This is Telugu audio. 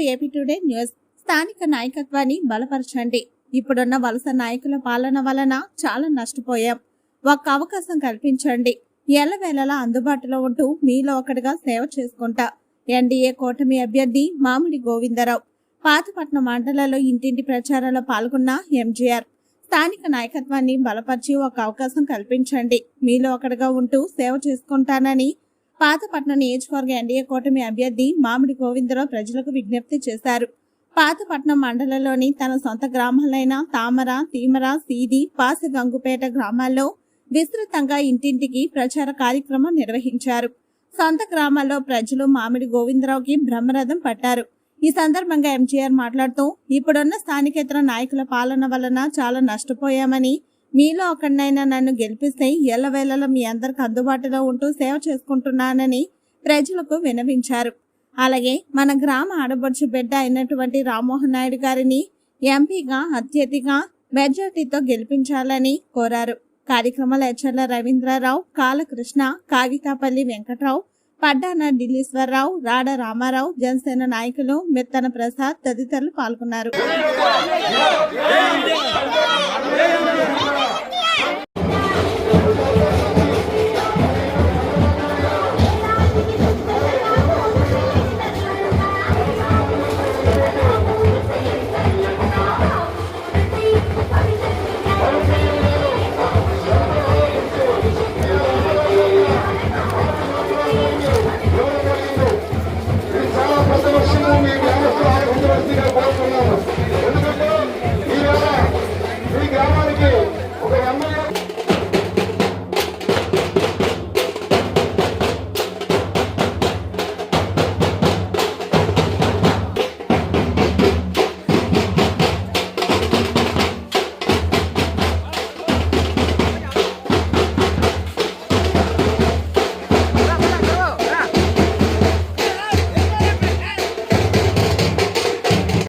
AP today news. స్థానిక నాయకత్వాన్ని బలపరచండి. ఇప్పుడున్న వలస నాయకుల పాలన వలన చాలా నష్టపోయాం. ఒక్క అవకాశం కల్పించండి. ఎల్లవేళలా అందుబాటులో ఉంటూ మీలో ఒకటిగా సేవ చేసుకుంటా. ఎన్డీఏ కూటమి అభ్యర్థి మామిడి గోవిందరావు. పాతపట్నం మండలంలో ఇంటింటి ప్రచారంలో పాల్గొన్న ఎంజీఆర్. స్థానిక నాయకత్వాన్ని బలపరిచి ఒక అవకాశం కల్పించండి. మీలో ఒకటిగా ఉంటూ సేవ చేసుకుంటానని పాతపట్నం నియోజకవర్గ ఎన్డీఏ కూటమి అభ్యర్థి మామిడి గోవిందరావు ప్రజలకు విజ్ఞప్తి చేశారు. పాతపట్నం మండలంలోని తన సొంత గ్రామాలైన తామర, తీమర, సీది, పాసగంగుపేట గ్రామాల్లో విస్తృతంగా ఇంటింటికి ప్రచార కార్యక్రమం నిర్వహించారు. సొంత గ్రామాల్లో ప్రజలు మామిడి గోవిందరావుకి బ్రహ్మరథం పట్టారు. ఈ సందర్భంగా ఎంజీఆర్ మాట్లాడుతూ, ఇప్పుడున్న స్థానికేతర నాయకుల పాలన వలన చాలా నష్టపోయామని, మీలో ఒకరినైనా నన్ను గెలిపిస్తే ఎల్లవేళలా మీ అందరికి అందుబాటులో ఉంటూ సేవ చేసుకుంటున్నానని ప్రజలకు విన్నవించారు. అలాగే మన గ్రామ ఆడబడుచు బిడ్డ అయినటువంటి రామ్మోహన్ నాయుడు గారిని ఎంపీగా అత్యధిక మెజార్టీతో గెలిపించాలని కోరారు. కార్యక్రమంలో హెచ్ఎల్ రవీంద్రరావు, కాలకృష్ణ, కాగితాపల్లి వెంకట్రావు, పడ్డాన ఢిల్లీశ్వరరావు, రాడ రామారావు, జనసేన నాయకులు మిత్తన ప్రసాద్ తదితరులు పాల్గొన్నారు.